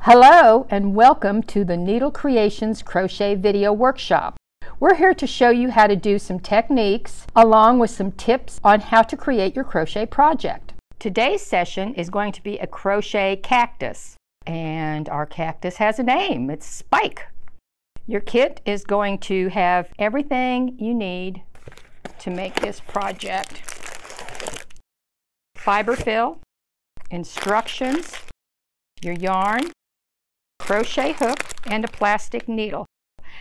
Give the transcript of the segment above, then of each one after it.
Hello and welcome to the Needle Creations Crochet Video Workshop. We're here to show you how to do some techniques along with some tips on how to create your crochet project. Today's session is going to be a crochet cactus, and our cactus has a name. It's Spike. Your kit is going to have everything you need to make this project. Fiber fill, instructions, your yarn, crochet hook, and a plastic needle.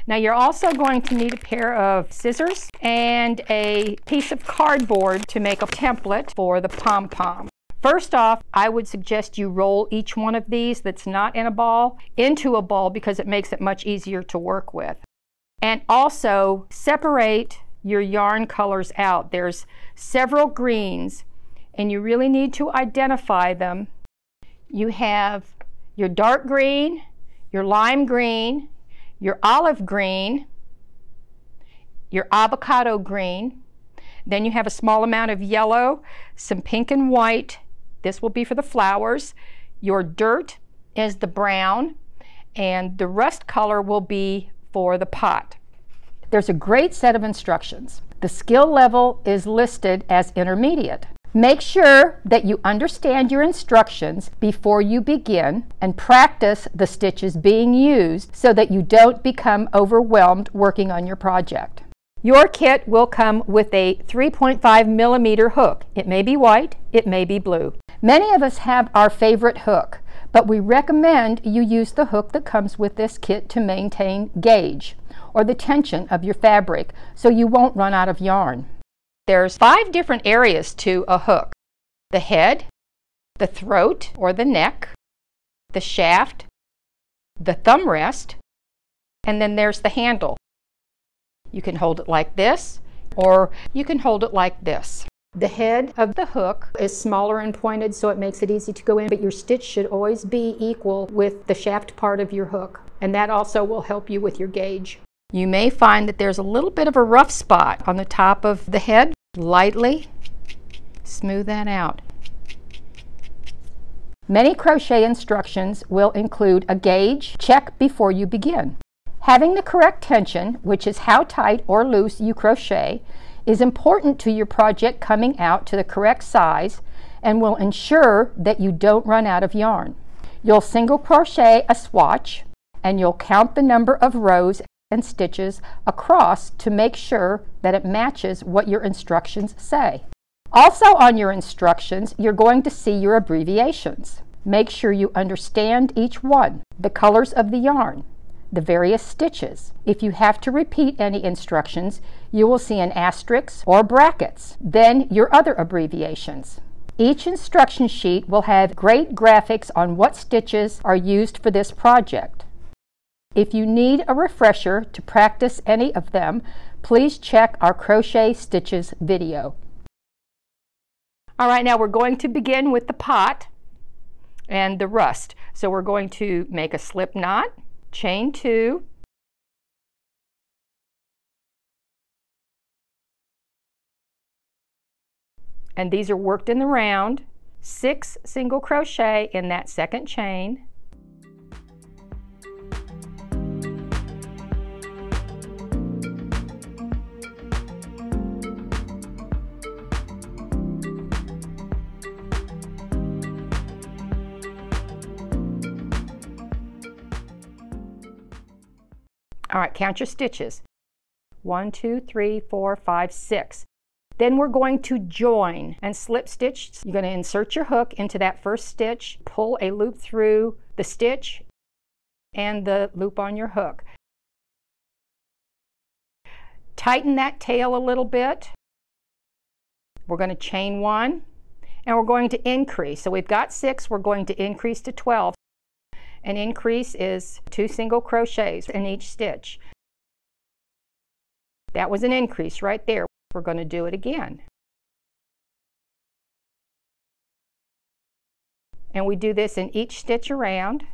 Now you're also going to need a pair of scissors and a piece of cardboard to make a template for the pom-pom. First off, I would suggest you roll each one of these that's not in a ball into a ball because it makes it much easier to work with. And also separate your yarn colors out. There's several greens and you really need to identify them. You have your dark green, your lime green, your olive green, your avocado green. Then you have a small amount of yellow, some pink and white. This will be for the flowers. Your dirt is the brown, and the rust color will be for the pot. There's a great set of instructions. The skill level is listed as intermediate. Make sure that you understand your instructions before you begin and practice the stitches being used so that you don't become overwhelmed working on your project. Your kit will come with a 3.5 millimeter hook. It may be white, it may be blue. Many of us have our favorite hook, but we recommend you use the hook that comes with this kit to maintain gauge or the tension of your fabric so you won't run out of yarn. There's 5 different areas to a hook: the head, the throat or the neck, the shaft, the thumb rest, and then there's the handle. You can hold it like this, or you can hold it like this. The head of the hook is smaller and pointed, so it makes it easy to go in, but your stitch should always be equal with the shaft part of your hook, and that also will help you with your gauge. You may find that there's a little bit of a rough spot on the top of the head. Lightly smooth that out. Many crochet instructions will include a gauge check before you begin. Having the correct tension, which is how tight or loose you crochet, is important to your project coming out to the correct size and will ensure that you don't run out of yarn. You'll single crochet a swatch and you'll count the number of rows and stitches across to make sure that it matches what your instructions say. Also on your instructions, you're going to see your abbreviations. Make sure you understand each one, the colors of the yarn, the various stitches. If you have to repeat any instructions, you will see an asterisk or brackets, then your other abbreviations. Each instruction sheet will have great graphics on what stitches are used for this project. If you need a refresher to practice any of them, please check our crochet stitches video. All right, now we're going to begin with the pot and the rust. So we're going to make a slip knot, chain 2, and these are worked in the round, 6 single crochet in that second chain. All right, count your stitches. 1, 2, 3, 4, 5, 6. Then we're going to join and slip stitch. You're going to insert your hook into that first stitch, pull a loop through the stitch and the loop on your hook. Tighten that tail a little bit. We're going to chain 1 and we're going to increase. So we've got 6, we're going to increase to 12. An increase is 2 single crochets in each stitch. That was an increase right there. We're going to do it again. And we do this in each stitch around.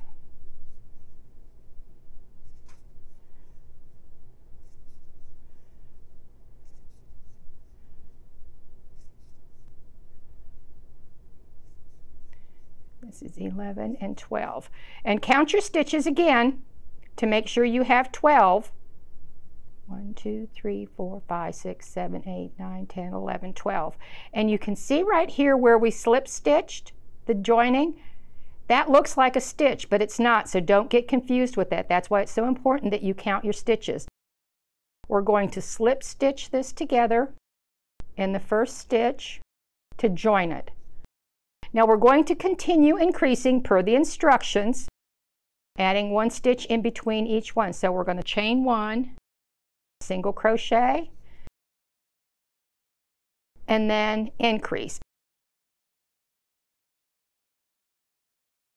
This is 11 and 12. And count your stitches again to make sure you have 12. 1, 2, 3, 4, 5, 6, 7, 8, 9, 10, 11, 12. And you can see right here where we slip stitched the joining. That looks like a stitch, but it's not, so don't get confused with that. That's why it's so important that you count your stitches. We're going to slip stitch this together in the first stitch to join it. Now we're going to continue increasing per the instructions, adding 1 stitch in between each one. So we're going to chain 1, single crochet, and then increase.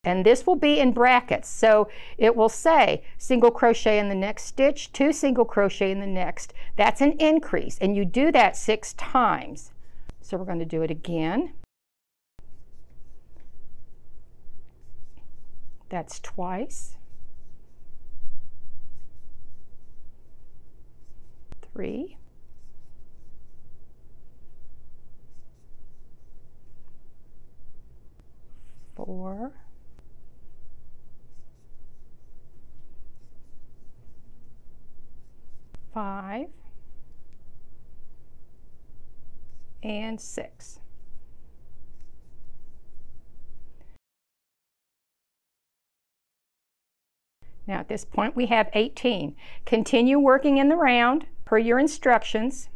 And this will be in brackets, so it will say single crochet in the next stitch, 2 single crochet in the next. That's an increase, and you do that 6 times. So we're going to do it again. That's twice. 3. 4. 5 and 6. Now at this point we have 18. Continue working in the round per your instructions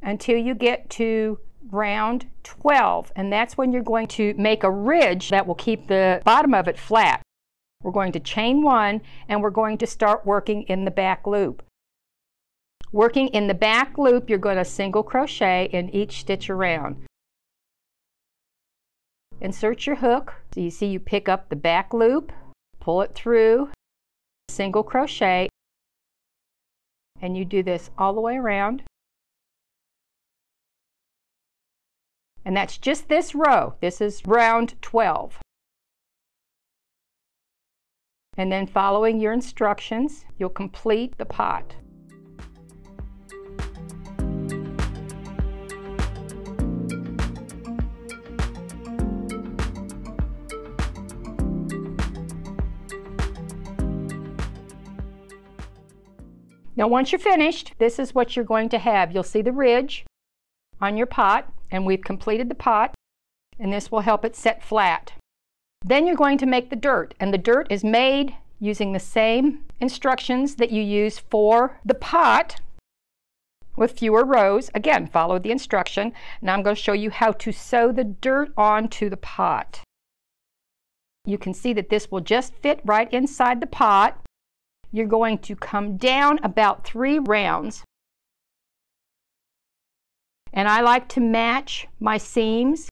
until you get to round 12, and that's when you're going to make a ridge that will keep the bottom of it flat. We're going to chain 1 and we're going to start working in the back loop. Working in the back loop, you're going to single crochet in each stitch around. Insert your hook. So you see you pick up the back loop, pull it through, single crochet, and you do this all the way around. And that's just this row. This is round 12. And then following your instructions, you'll complete the pot. Now once you're finished, this is what you're going to have. You'll see the ridge on your pot, and we've completed the pot, and this will help it set flat. Then you're going to make the dirt, and the dirt is made using the same instructions that you use for the pot with fewer rows. Again, follow the instruction. Now I'm going to show you how to sew the dirt onto the pot. You can see that this will just fit right inside the pot. You're going to come down about 3 rounds. And I like to match my seams.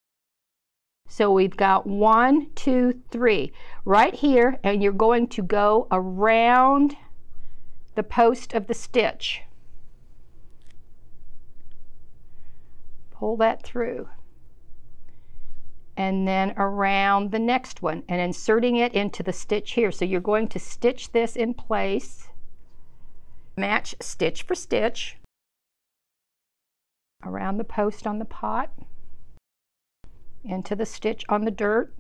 So we've got 1, 2, 3 right here, and you're going to go around the post of the stitch. Pull that through. And then around the next one and inserting it into the stitch here. So you're going to stitch this in place, match stitch for stitch around the post on the pot, into the stitch on the dirt.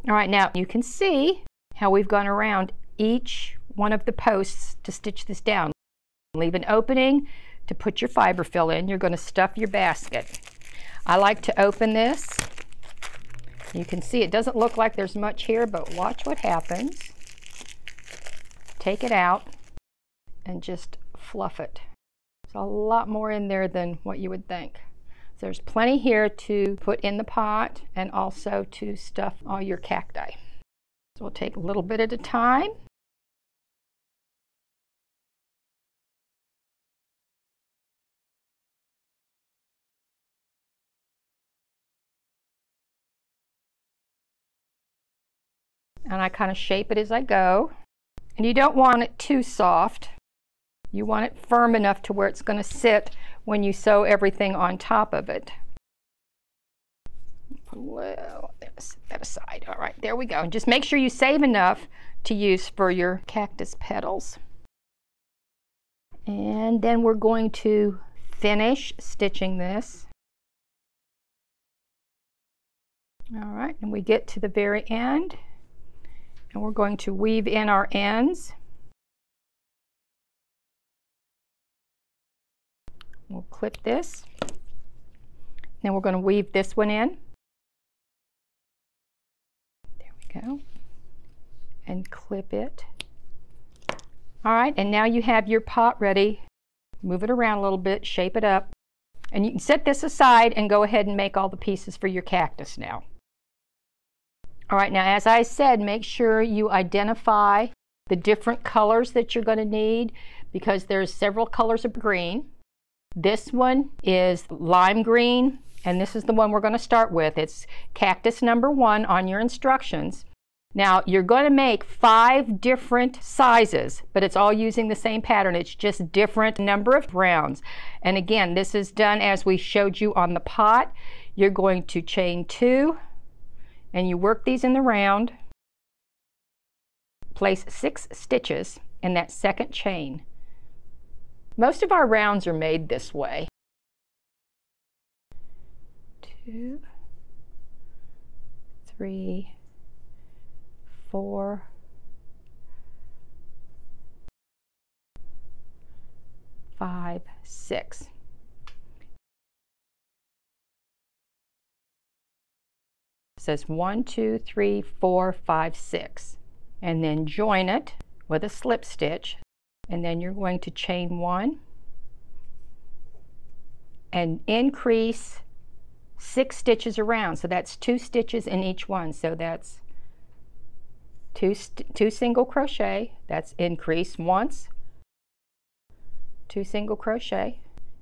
All right, now you can see how we've gone around each one of the posts to stitch this down. Leave an opening to put your fiber fill in. You're going to stuff your basket. I like to open this. You can see it doesn't look like there's much here, but watch what happens. take it out and just fluff it. There's a lot more in there than what you would think. So there's plenty here to put in the pot and also to stuff all your cacti. So we'll take a little bit at a time. And I kind of shape it as I go. And you don't want it too soft. You want it firm enough to where it's going to sit when you sew everything on top of it. Well, set that aside. All right, there we go. And just make sure you save enough to use for your cactus petals. And then we're going to finish stitching this. All right, and we get to the very end. And we're going to weave in our ends. We'll clip this. Then we're going to weave this one in. There we go. And clip it. All right, and now you have your pot ready. Move it around a little bit, shape it up. And you can set this aside and go ahead and make all the pieces for your cactus now. All right, now as I said, make sure you identify the different colors that you're going to need because there's several colors of green. This one is lime green, and this is the one we're going to start with. It's cactus number 1 on your instructions. Now, you're going to make 5 different sizes, but it's all using the same pattern. It's just different number of rounds. And again, this is done as we showed you on the pot. You're going to chain 2. And you work these in the round, place 6 stitches in that second chain. Most of our rounds are made this way. 2, 3, 4, 5, 6. Says 1, 2, 3, 4, 5, 6, and then join it with a slip stitch, and then you're going to chain 1 and increase 6 stitches around. So that's 2 stitches in each one. So that's 2 single crochet. That's increase once, 2 single crochet,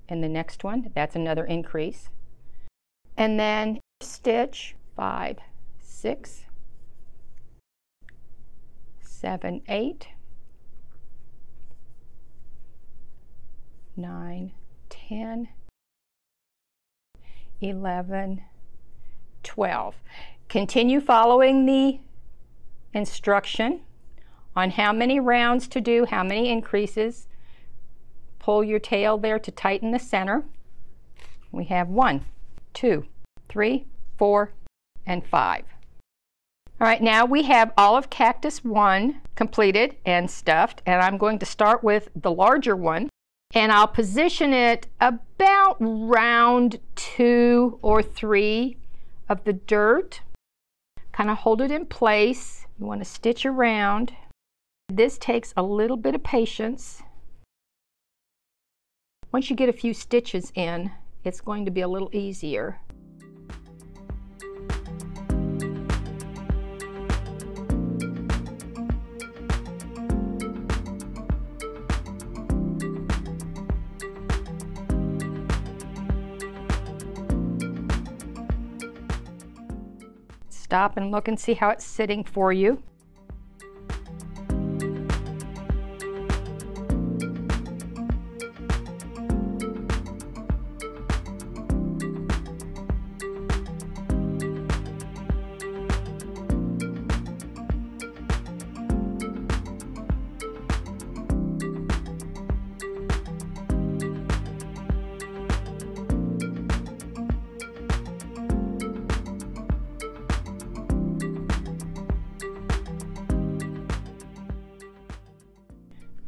and the next one that's another increase, and then stitch 5, 6, 7, 8, 9, 10, 11, 12. Continue following the instruction on how many rounds to do, how many increases. Pull your tail there to tighten the center. We have 1, 2, 3, 4, and 5. All right, now we have all of Cactus 1 completed and stuffed, and I'm going to start with the larger one, and I'll position it about round 2 or 3 of the dirt. Kind of hold it in place. You want to stitch around. This takes a little bit of patience. Once you get a few stitches in, it's going to be a little easier. Stop and look and see how it's sitting for you.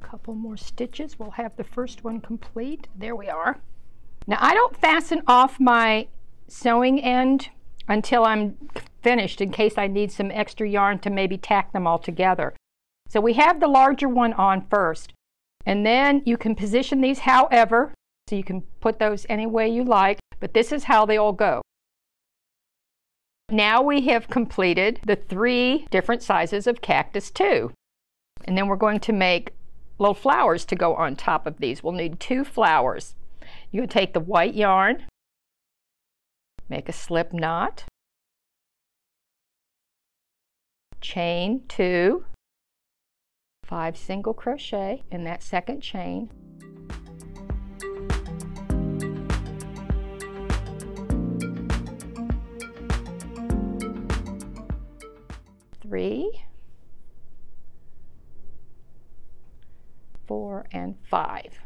Couple more stitches, we'll have the first one complete. There we are. Now I don't fasten off my sewing end until I'm finished in case I need some extra yarn to maybe tack them all together. So we have the larger one on first, and then you can position these however, so you can put those any way you like, but this is how they all go. Now we have completed the 3 different sizes of cactus too. And then we're going to make little flowers to go on top of these. We'll need 2 flowers. You can take the white yarn, make a slip knot, chain 2, 5 single crochet in that second chain, three, 4, and 5.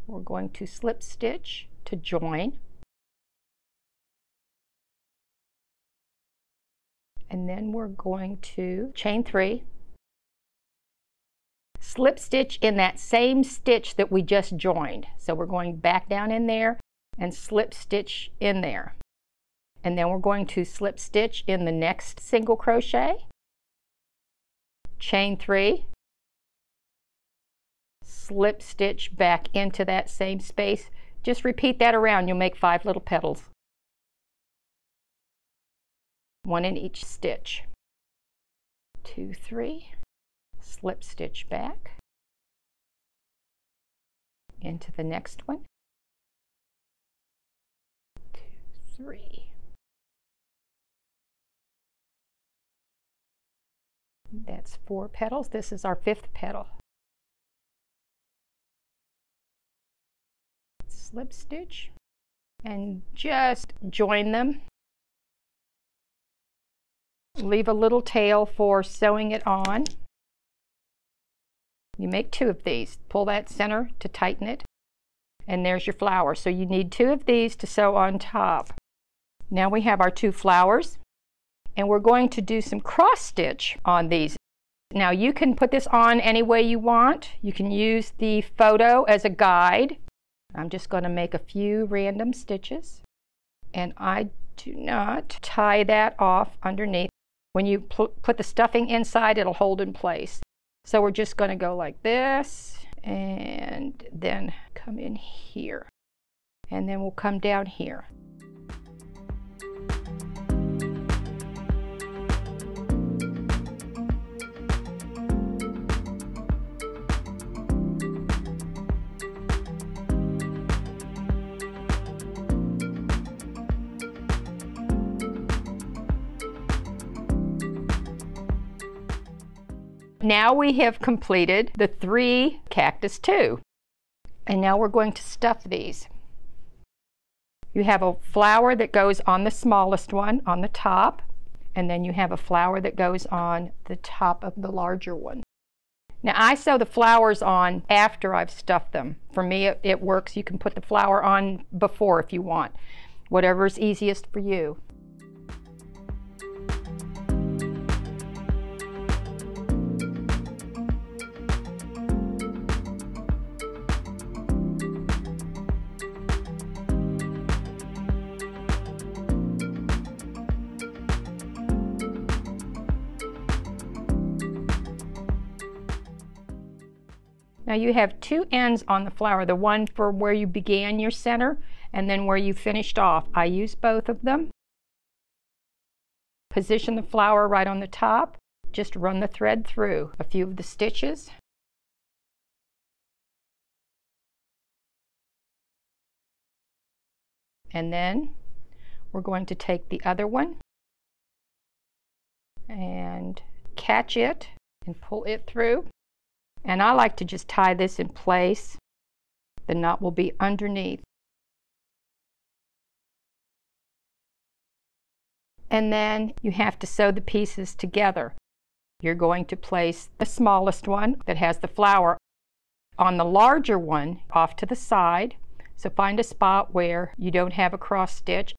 We're going to slip stitch to join, and then we're going to chain 3, slip stitch in that same stitch that we just joined. So we're going back down in there and slip stitch in there, and then we're going to slip stitch in the next single crochet, chain 3, slip stitch back into that same space. Just repeat that around. You'll make 5 little petals, 1 in each stitch. 2, 3, slip stitch back into the next one, 2, 3. That's 4 petals. This is our 5th petal. Slip stitch and just join them. Leave a little tail for sewing it on. You make 2 of these. Pull that center to tighten it, and there's your flower. So you need 2 of these to sew on top. Now we have our 2 flowers, and we're going to do some cross stitch on these. Now you can put this on any way you want. You can use the photo as a guide. I'm just going to make a few random stitches, and I do not tie that off underneath. When you put the stuffing inside, it'll hold in place. So we're just going to go like this, and then come in here, and then we'll come down here. Now we have completed the 3 cactus too, and now we're going to stuff these. You have a flower that goes on the smallest one on the top, and then you have a flower that goes on the top of the larger one. Now I sew the flowers on after I've stuffed them. For me it works. You can put the flower on before if you want. Whatever's easiest for you. Now you have 2 ends on the flower, the one for where you began your center and then where you finished off. I use both of them. Position the flower right on the top. Just run the thread through a few of the stitches. And then we're going to take the other one and catch it and pull it through. And I like to just tie this in place. The knot will be underneath. And then you have to sew the pieces together. You're going to place the smallest one that has the flower on the larger one off to the side. So find a spot where you don't have a cross stitch.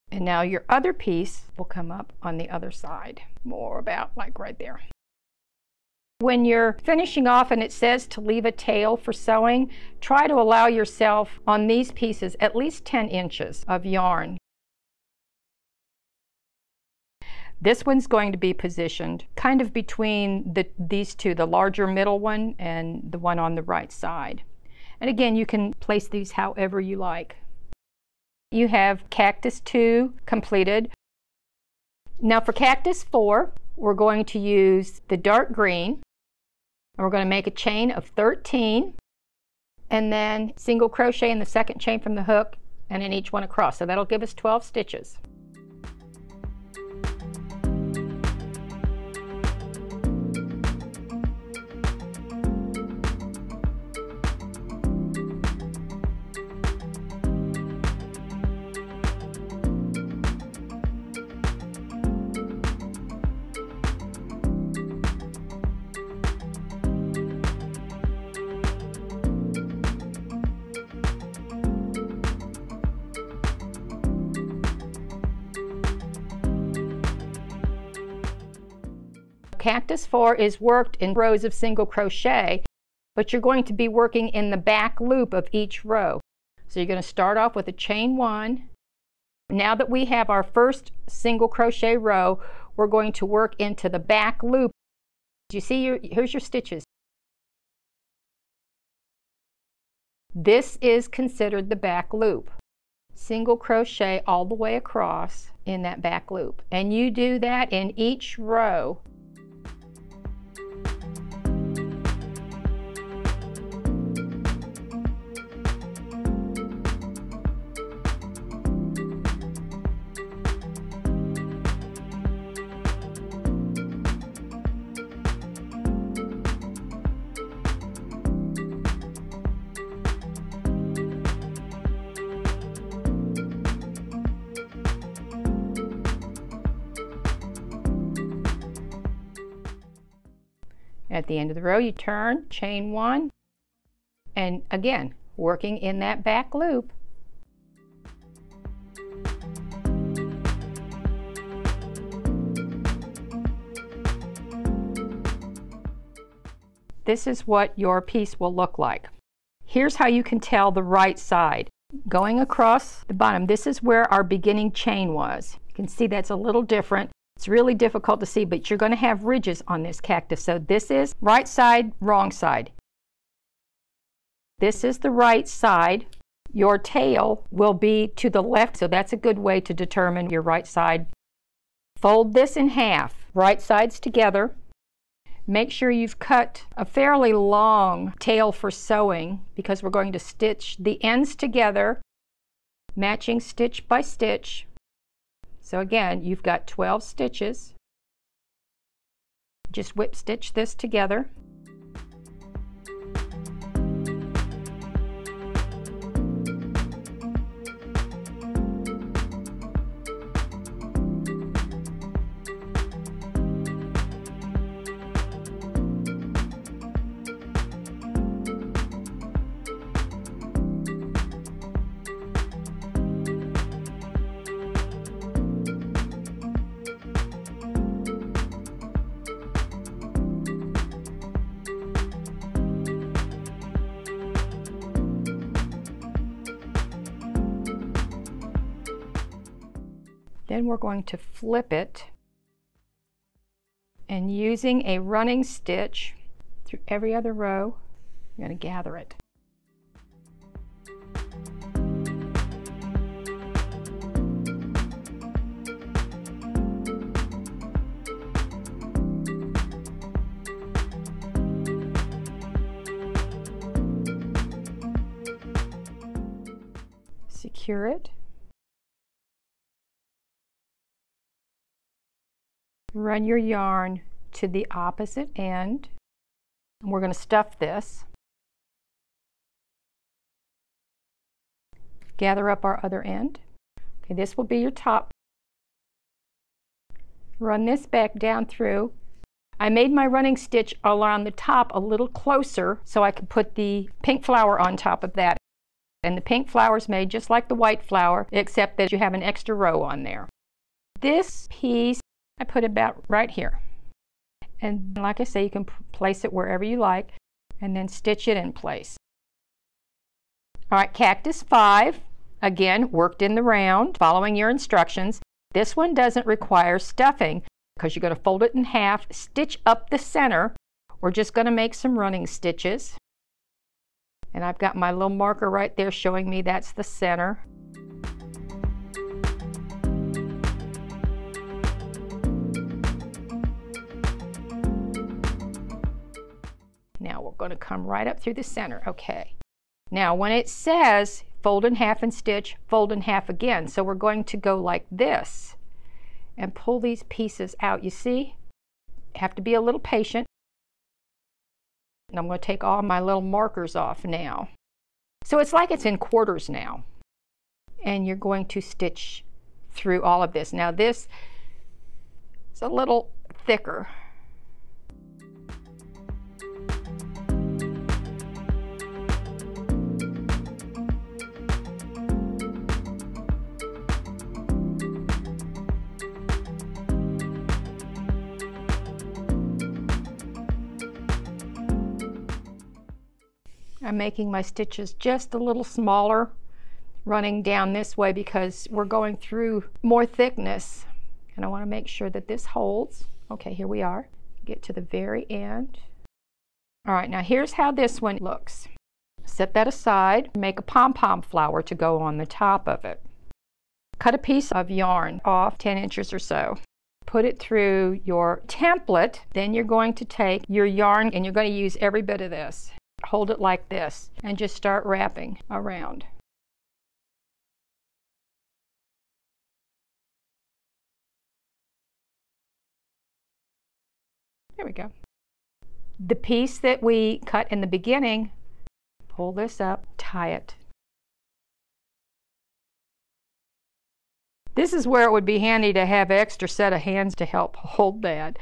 And now your other piece will come up on the other side, more about like right there. When you're finishing off and it says to leave a tail for sewing, try to allow yourself on these pieces at least 10 inches of yarn. This one's going to be positioned kind of between these two, the larger middle one and the one on the right side. And again, you can place these however you like. You have Cactus 2 completed. Now for Cactus 4, we're going to use the dark green, and we're going to make a chain of 13, and then single crochet in the second chain from the hook, and in each one across. So that'll give us 12 stitches. Cactus 4 is worked in rows of single crochet, but you're going to be working in the back loop of each row. So you're going to start off with a chain 1. Now that we have our first single crochet row, we're going to work into the back loop. Do you see here's your stitches. This is considered the back loop. Single crochet all the way across in that back loop. And you do that in each row. At the end of the row, you turn, chain 1, and again, working in that back loop. This is what your piece will look like. Here's how you can tell the right side. Going across the bottom, this is where our beginning chain was. You can see that's a little different. It's really difficult to see, but you're going to have ridges on this cactus. So this is right side, wrong side. This is the right side. Your tail will be to the left, so that's a good way to determine your right side. Fold this in half, right sides together. Make sure you've cut a fairly long tail for sewing because we're going to stitch the ends together, matching stitch by stitch. So again, you've got 12 stitches. Just whip stitch this together. Then we're going to flip it, and using a running stitch through every other row, you're going to gather it. Secure it. Run your yarn to the opposite end, and we're going to stuff this. Gather up our other end. Okay, this will be your top. Run this back down through. I made my running stitch around the top a little closer so I could put the pink flower on top of that. And the pink flower is made just like the white flower, except that you have an extra row on there. This piece I put about right here. And like I say, you can place it wherever you like and then stitch it in place. All right, Cactus 5, again, worked in the round, following your instructions. This one doesn't require stuffing because you're going to fold it in half, stitch up the center. We're just going to make some running stitches. And I've got my little marker right there showing me that's the center. Now we're going to come right up through the center. Okay. Now when it says fold in half and stitch, fold in half again. So we're going to go like this and pull these pieces out. You see? You have to be a little patient. And I'm going to take all my little markers off now. So it's like it's in quarters now. And you're going to stitch through all of this. Now this is a little thicker. I'm making my stitches just a little smaller, running down this way because we're going through more thickness. And I want to make sure that this holds. Okay, here we are. Get to the very end. All right, now here's how this one looks. Set that aside. Make a pom-pom flower to go on the top of it. Cut a piece of yarn off 10 inches or so. Put it through your template. Then you're going to take your yarn and you're going to use every bit of this. Hold it like this and just start wrapping around. There we go. The piece that we cut in the beginning, pull this up, tie it. This is where it would be handy to have an extra set of hands to help hold that.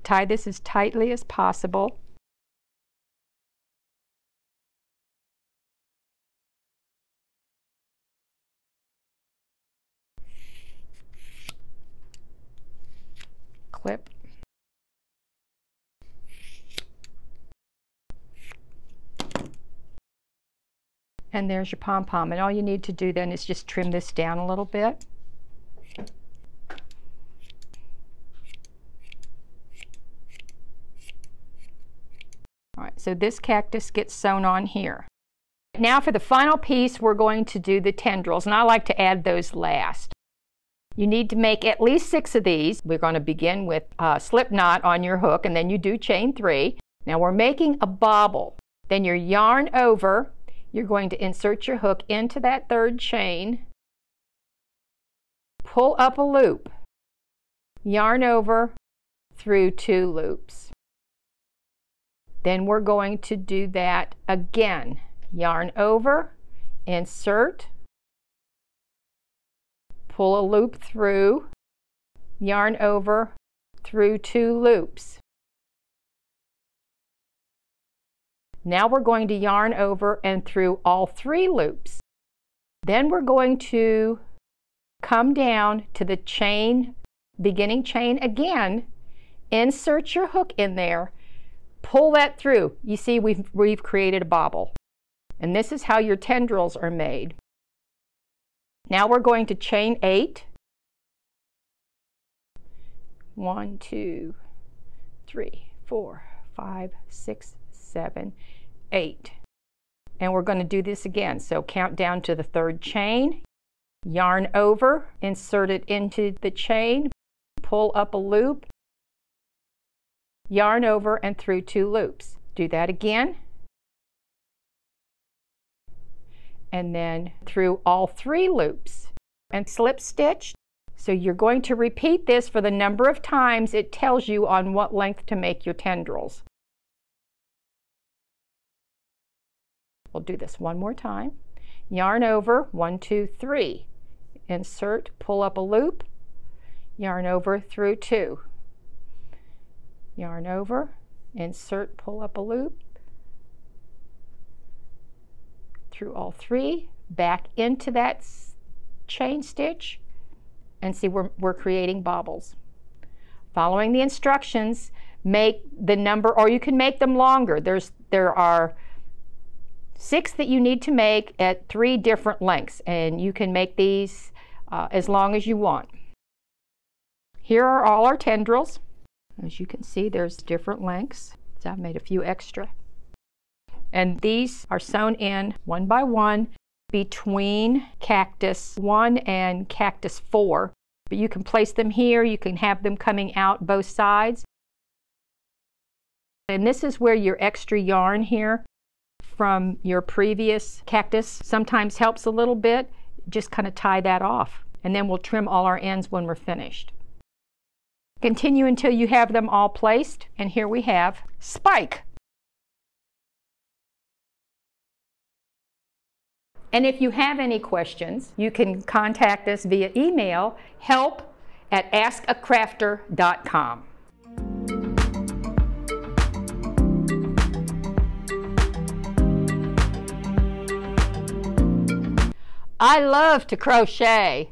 Tie this as tightly as possible. Clip. And there's your pom-pom. And all you need to do then is just trim this down a little bit. All right, so this cactus gets sewn on here. Now for the final piece, we're going to do the tendrils, and I like to add those last. You need to make at least 6 of these. We're going to begin with a slip knot on your hook, and then you do chain 3. Now we're making a bobble. Then you yarn over. You're going to insert your hook into that 3rd chain, pull up a loop, yarn over through 2 loops. Then we're going to do that again. Yarn over, insert, pull a loop through, yarn over through 2 loops. Now we're going to yarn over and through all 3 loops. Then we're going to come down to the chain, beginning chain again, insert your hook in there, pull that through. You see we've created a bobble. And this is how your tendrils are made. Now we're going to chain 8. 1, 2, 3, 4, 5, 6, 7, 8. And we're going to do this again. So count down to the 3rd chain, yarn over, insert it into the chain, pull up a loop, yarn over and through 2 loops. Do that again. And then through all 3 loops and slip stitch. So you're going to repeat this for the number of times it tells you on what length to make your tendrils. We'll do this one more time. Yarn over, 1, 2, 3. Insert, pull up a loop, yarn over through 2. Yarn over, insert, pull up a loop, through all 3, back into that chain stitch, and see we're creating bobbles. Following the instructions, make the number, or you can make them longer. There are 6 that you need to make at 3 different lengths, and you can make these as long as you want. Here are all our tendrils. As you can see, there's different lengths. So I've made a few extra. And these are sewn in one by one between Cactus 1 and Cactus 4. But you can place them here, you can have them coming out both sides. And this is where your extra yarn here from your previous cactus sometimes helps a little bit. Just kind of tie that off. And then we'll trim all our ends when we're finished. Continue until you have them all placed. And here we have Spike. And if you have any questions, you can contact us via email, help@askacrafter.com. I love to crochet.